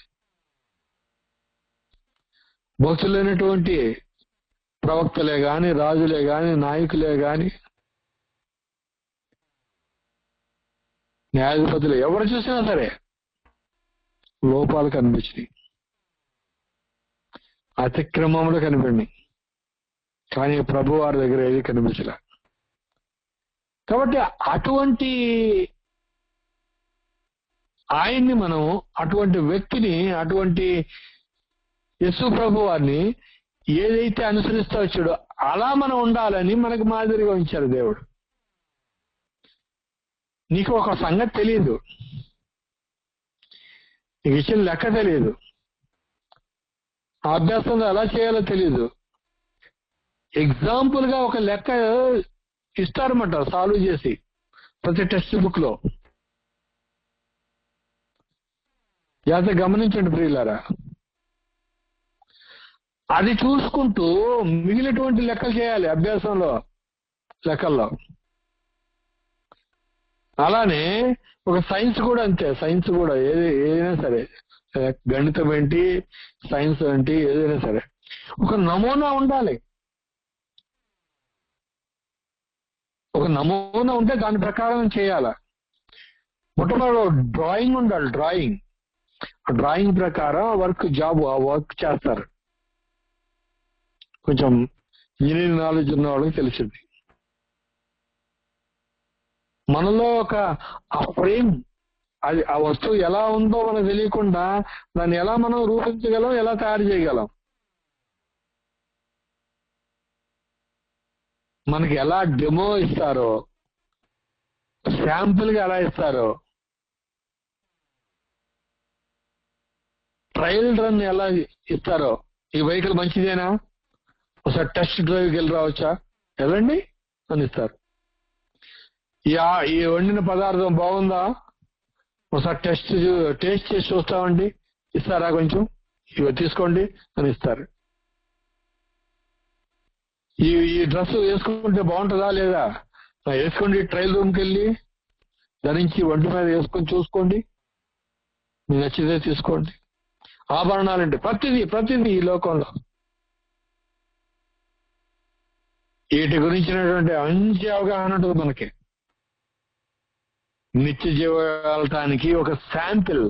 భక్తులైనటువంటి ప్రవక్తలే గాని, రాజులే గాని, నాయకులే గాని, న్యాయాధిపతులు ఎవరు చూసినా సరే లోపాలు కనిపించినాయి, అతిక్రమములు కనిపించినాయి. కానీ ప్రభు వారి దగ్గర ఏది కనిపించలే. కాబట్టి అటువంటి ఆయన్ని మనం, అటువంటి వ్యక్తిని, అటువంటి యేసు ప్రభు వారిని ఏదైతే అనుసరిస్తూ వచ్చాడో అలా మనం ఉండాలని మనకు మాదిరిగా ఉంచారు దేవుడు. నీకు ఒక సంగతి తెలియదు, నీకు ఇచ్చిన లెక్క తెలియదు, అభ్యాసంలో ఎలా చేయాలో తెలియదు. ఎగ్జాంపుల్ గా ఒక లెక్క ఇస్తారన్నమాట సాల్వ్ చేసి ప్రతి టెక్స్ట్ బుక్ లో. జాగ్రత్తగా గమనించండి ప్రియులారా. అది చూసుకుంటూ మిగిలినటువంటి లెక్కలు చేయాలి అభ్యాసంలో, లెక్కల్లో. అలానే ఒక సైన్స్ కూడా అంతే. సైన్స్ కూడా ఏదైనా సరే, గణితం ఏంటి, సైన్స్ ఏంటి, ఏదైనా సరే ఒక నమూనా ఉండాలి. ఒక నమూనా ఉంటే దాని ప్రకారం చేయాల. మొట్టమొదటి డ్రాయింగ్ ఉండాలి. డ్రాయింగ్, డ్రాయింగ్ ప్రకారం ఆ వర్క్ చేస్తారు. కొంచెం ఇంజనీరింగ్ నాలెడ్జ్ ఉన్న వాళ్ళకి తెలిసింది. మనలో ఆ ఫ్రేమ్, అది ఆ వస్తువు ఎలా ఉందో మనకు తెలియకుండా దాన్ని ఎలా మనం రూపించగలం, ఎలా తయారు చేయగలం, మనకి ఎలా డెమో ఇస్తారో, శాంపుల్ గా ఎలా ఇస్తారో, ట్రయల్ రన్ ఎలా ఇస్తారో, ఈ వెహికల్ మంచిదేనా, ఒకసారి టెస్ట్ డ్రైవ్కి వెళ్ళి రావచ్చా, వెళ్ళండి అని ఇస్తారు. ఈ వండిన పదార్థం బాగుందా, ఒకసారి టేస్ట్ చేసి చూస్తామండి, ఇస్తారా, కొంచెం ఇవి తీసుకోండి అని ఇస్తారు. ఈ డ్రెస్ వేసుకుంటే బాగుంటుందా లేదా, వేసుకోండి, ట్రయల్ రూమ్కి వెళ్ళి ధరించి ఒంటి మీద వేసుకొని చూసుకోండి, మీకు నచ్చితే తీసుకోండి. ఆభరణాలంటే ప్రతిదీ ఈ లోకంలో వీటి గురించినటువంటి మంచి అవగాహన ఉంటుంది మనకి. నిత్య జీవితానికి ఒక శాంపిల్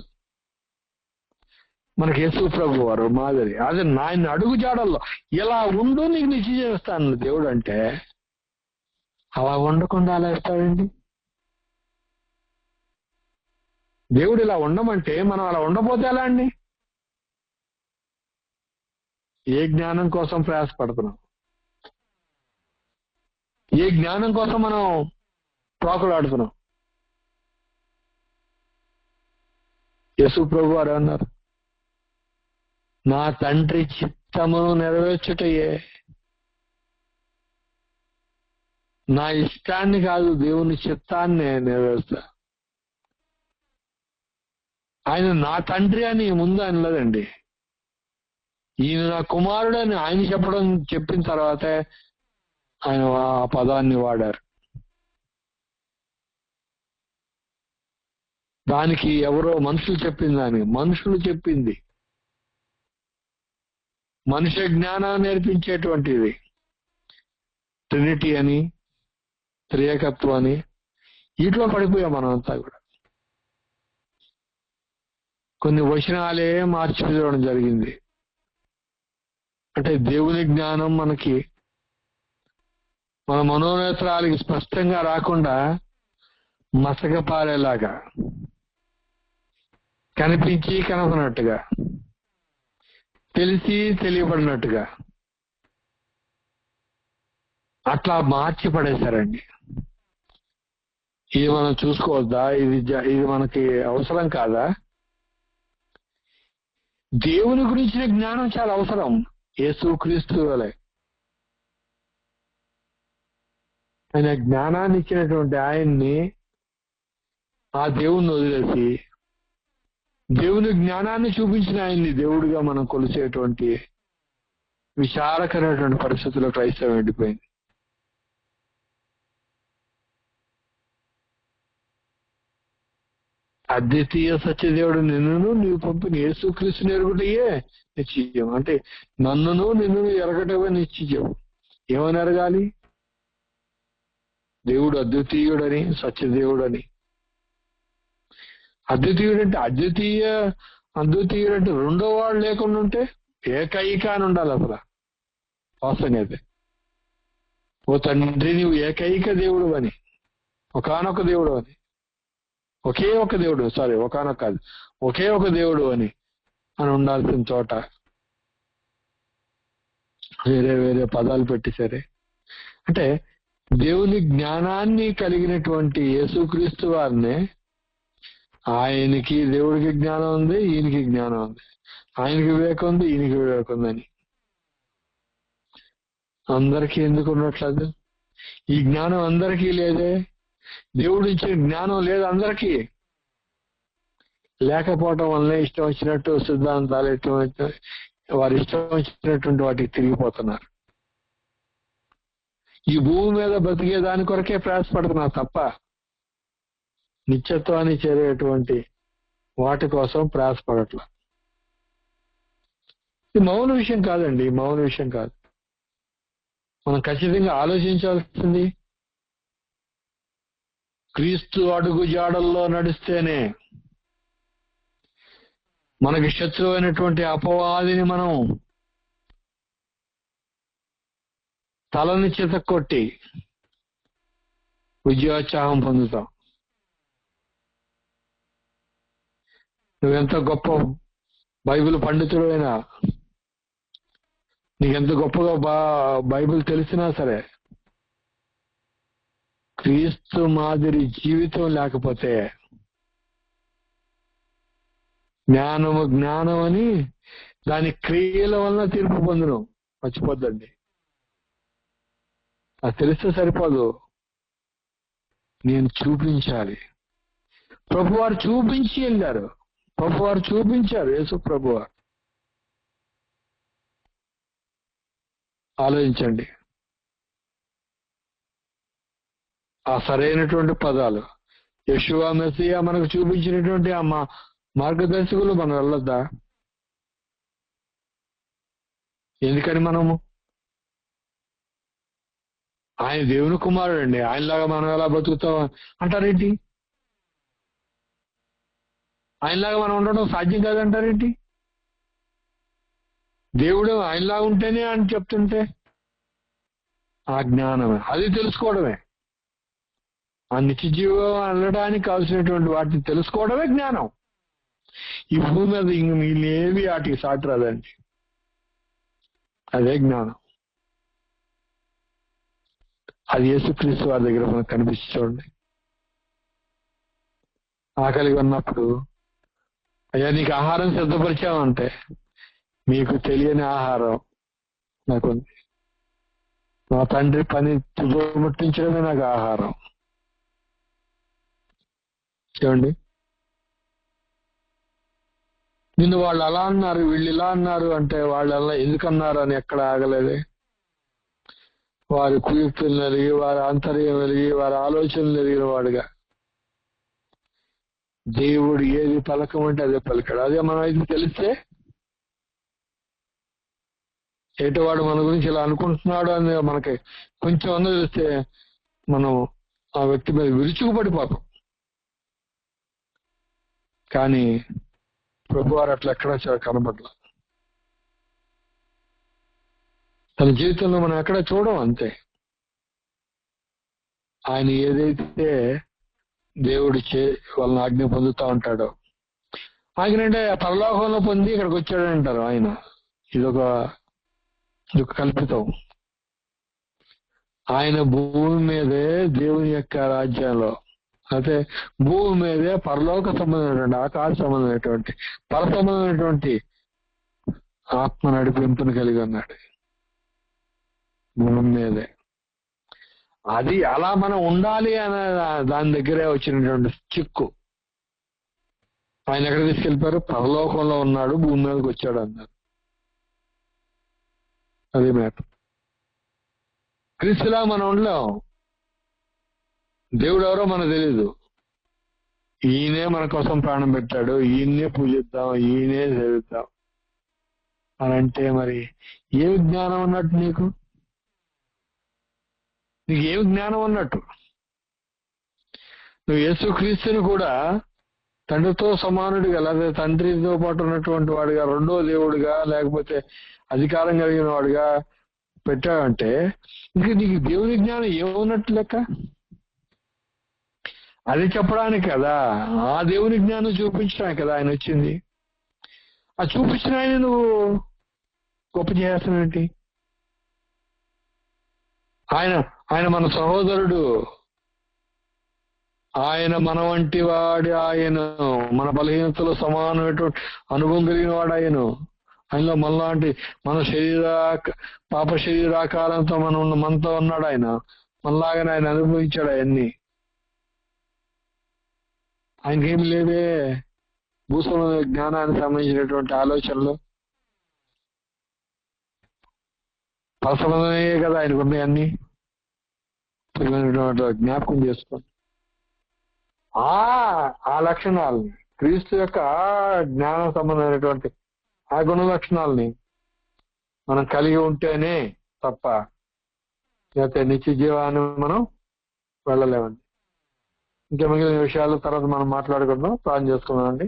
మనకి యేసు ప్రభు వారు మాదిరి. అదే ఆయన అడుగు జాడల్లో ఇలా ఉండు నీకు నిత్య జీవిస్తాను దేవుడు అంటే, అలా ఉండకుండా అలా ఇస్తాడండి. దేవుడు ఇలా ఉండమంటే మనం అలా ఉండబోతే ఎలా అండి? ఏ జ్ఞానం కోసం ప్రయాసపడుతున్నాం, ఏ జ్ఞానం కోసం మనం ప్రాకులాడుతున్నాం? యేసు ప్రభు వారు అన్నారు, నా తండ్రి చిత్తమును నెరవేర్చుటయే, నా ఇష్టాన్ని కాదు దేవుని చిత్తాన్ని నెరవేర్చా. ఆయన నా తండ్రి అని ముందు అనలేదండి, ఈయన నా కుమారుడు అని ఆయన చెప్పిన తర్వాతే ఆయన ఆ పదాన్ని వాడారు. దానికి ఎవరో మనుషులు చెప్పింది మనుష్య జ్ఞానాన్ని నేర్పించేటువంటిది ట్రినిటీ అని, త్రియేకత్వం అని, వీటిలో పడిపోయాం మనం అంతా కూడా. కొన్ని వచనాలే మార్చిపోవడం జరిగింది. అంటే దేవుని జ్ఞానం మనకి మన మనోనేత్రాలకి స్పష్టంగా రాకుండా మసకపారేలాగా, కనిపించి కనపడినట్టుగా, తెలిసి తెలియబడినట్టుగా అట్లా మార్చి పడేశారండి. ఇది మనం చూసుకోవద్దా? ఇది మనకి అవసరం కాదా? దేవుని గురించిన జ్ఞానం చాలా అవసరం. యేసుక్రీస్తు వలె ఆయన జ్ఞానాన్ని ఇచ్చినటువంటి ఆయన్ని, ఆ దేవుణ్ణి వదిలేసి దేవుని జ్ఞానాన్ని చూపించిన ఆయన్ని దేవుడిగా మనం కొలిసేటువంటి విచారకరమైనటువంటి పరిస్థితుల్లో క్రైస్తవం ఎండిపోయింది. అద్వితీయ సత్యదేవుడు నిన్నును నీవు పంపిన యేసుక్రీస్తుని ఎరుగుటయే నిశ్చయం. అంటే నన్నును నిన్ను ఎరగటమే నిశ్చయం. ఏమని ఎరగాలి? దేవుడు అద్వితీయుడని, సత్యదేవుడని. అద్వితీయుడంటే రెండో వాడు లేకుండా ఉంటే ఏకైక అని ఉండాలి అసలు. వాస్తవంగా అయితే, ఓ తండ్రి నీవు ఏకైక దేవుడు అని, ఒకానొక దేవుడు అని, ఒకే ఒక దేవుడు, ఒకానొక కాదు, ఒకే ఒక దేవుడు అని ఉండాల్సిన చోట వేరే పదాలు పెట్టేశారే. అంటే దేవుని జ్ఞానాన్ని కలిగినటువంటి యేసుక్రీస్తు వారిని, ఆయనకి దేవుడికి జ్ఞానం ఉంది, ఈయనకి జ్ఞానం ఉంది, ఆయనకి వివేకం ఉంది, ఈయనకి వివేకం ఉందని అందరికీ ఎందుకు ఉన్నట్లేదు? ఈ జ్ఞానం అందరికీ లేదే. దేవుడు ఇచ్చిన జ్ఞానం లేదు అందరికీ. లేకపోవటం వల్లనే ఇష్టం వచ్చినట్టు సిద్ధాంతాలు వారి ఇష్టం వచ్చినటువంటి వాటికి తిరిగిపోతున్నారు. ఈ భూమి మీద బతికే దాని కొరకే ప్రయాసపడుతున్నారు తప్ప నిత్యత్వాన్ని చేరేటువంటి వాటి కోసం ప్రయాసపడట్ల. ఇది మౌన విషయం కాదండి, మౌన విషయం కాదు. మనం ఖచ్చితంగా ఆలోచించాల్సింది, క్రీస్తు అడుగు జాడల్లో నడిస్తేనే మనకి శత్రువు అయినటువంటి అపవాదిని మనం తలని చితక్కొట్టి విజయోత్సాహం పొందుతాం. నువ్వెంత గొప్ప బైబిల్ పండితుడు అయినా, నీకెంత గొప్పగా బైబిల్ తెలిసినా సరే, క్రీస్తు మాదిరి జీవితం లేకపోతే జ్ఞానం అని దాని క్రియల వలన తీర్పు పొందును. మర్చిపోద్దండి. అది తెలిస్తే సరిపోదు, నేను చూపించాలి. ప్రభువారు చూపించి వెళ్ళారు. ప్రభువారు చూపించారు. యేసు ప్రభువారు. ఆలోచించండి. ఆ సరైనటువంటి పదాలు యెషూవా మెస్సియా మనకు చూపించినటువంటి ఆ మార్గదర్శకులు మనం వెళ్ళొద్దా? ఎందుకని మనము ఆయన దేవుని కుమారుడు అండి, ఆయనలాగా మనం ఎలా బతుకుతాం అంటారేంటి? ఆయనలాగా మనం ఉండడం సాధ్యం కాదంటారేంటి? దేవుడు ఆయనలాగా ఉంటేనే అని చెప్తుంటే ఆ జ్ఞానమే, అది తెలుసుకోవడమే. ఆ నిత్య జీవం అనడానికి కావాల్సినటువంటి వాటిని తెలుసుకోవడమే జ్ఞానం. ఈ భూమి మీద ఇంక మీలేవి వాటికి సాటి రాదండి. అదే జ్ఞానం. అది యేసుక్రీస్తు వారి దగ్గర మనకు కనిపిస్తుంది. చూడండి, ఆకలిగా ఉన్నప్పుడు అయ్యా నీకు ఆహారం సిద్ధపరిచామంటే, మీకు తెలియని ఆహారం నాకుంది, నా తండ్రి పని ముట్టించడమే నాకు ఆహారం. చూడండి, నిన్ను వాళ్ళు అలా అన్నారు, వీళ్ళు ఇలా అన్నారు అంటే వాళ్ళు అలా ఎందుకన్నారు అని ఎక్కడ ఆగలేదే. వారి కుయుక్తులు ఎరిగి, వారి ఆంతర్యం ఎరిగి, వారి ఆలోచనలు ఎరిగిన వాడుగా దేవుడు ఏది పలకమంటే అదే పలికాడు. అదే మనం అయితే తెలిస్తే ఏటవాడు మన గురించి ఇలా అనుకుంటున్నాడు అని మనకి కొంచెం అన్న తెలిస్తే మనం ఆ వ్యక్తి మీద విరుచుకుపడిపోతాం. కానీ ప్రభువారు అట్లా ఎక్కడా కనబడలా. తన జీవితంలో మనం ఎక్కడ చూడం. అంతే, ఆయన ఏదైతే దేవుడి వాళ్ళని ఆజ్ఞ పొందుతా ఉంటాడో, ఆజ్ఞంటే పరలోకంలో పొంది ఇక్కడికి వచ్చాడంటారు ఆయన. ఇదొక కల్పితం. ఆయన భూమి మీదే దేవుని యొక్క రాజ్యంలో, అయితే భూమి మీదే పరలోక సంబంధమైనటువంటి, ఆకాశ సంబంధమైనటువంటి, పర సంబంధమైనటువంటి ఆత్మ నడిపింపును కలిగి ఉన్నాడు భూమి మీదే. అది అలా మనం ఉండాలి అనే దాని దగ్గరే వచ్చినటువంటి చిక్కు. ఆయన ఎక్కడ తీసుకెళ్ళిపోయారు? పరలోకంలో ఉన్నాడు, భూమి మీదకి వచ్చాడు అన్నారు. అది మ్యాటర్. క్రీస్తులా మనం ఉండలేం. దేవుడు ఎవరో మనకు తెలీదు. ఈయనే మన కోసం ప్రాణం పెట్టాడు, ఈయన్నే పూజిద్దాం, ఈయనే సేవిద్దాం అని అంటే మరి ఏమి జ్ఞానం ఉన్నట్టు? నీకు ఏమి జ్ఞానం ఉన్నట్టు? నువ్వు యేసుక్రీస్తుని కూడా తండ్రితో సమానుడిగా, లేదా తండ్రితో పాటు ఉన్నటువంటి వాడిగా, రెండో దేవుడిగా, లేకపోతే అధికారం కలిగిన వాడిగా పెట్టావంటే ఇంక నీకు దేవుని జ్ఞానం ఏమున్నట్టు లెక్క? అది చెప్పడానికి కదా, ఆ దేవుని జ్ఞానం చూపించడానికి కదా ఆయన వచ్చింది. ఆ చూపించిన ఆయన నువ్వు గొప్ప చేస్తున్నావేంటి? ఆయన మన సహోదరుడు, ఆయన మన వంటి వాడి, ఆయన మన బలహీనతలో సమానమైనటువంటి అనుభవం కలిగిన వాడు. ఆయనలో మనలాంటి మన పాప శరీరాకారంతో మనతో ఉన్నాడు. ఆయన మనలాగానే ఆయన అనుభవించాడు అవన్నీ. ఆయనకేమి లేదే భూసమ జ్ఞానానికి సంబంధించినటువంటి ఆలోచనలు. పరసమమే కదా ఆయనకు ఉన్నాయన్నీ. జ్ఞాపకం చేసుకోండి. ఆ లక్షణాలని, క్రీస్తు యొక్క జ్ఞానం సంబంధమైనటువంటి ఆ గుణ లక్షణాలని మనం కలిగి ఉంటేనే తప్ప లేకపోతే నిత్య జీవాన్ని మనం వెళ్ళలేమండి. ఇంకా మిగిలిన విషయాల తర్వాత మనం మాట్లాడుకుందాం. ప్రార్థన చేసుకుందాం అండి.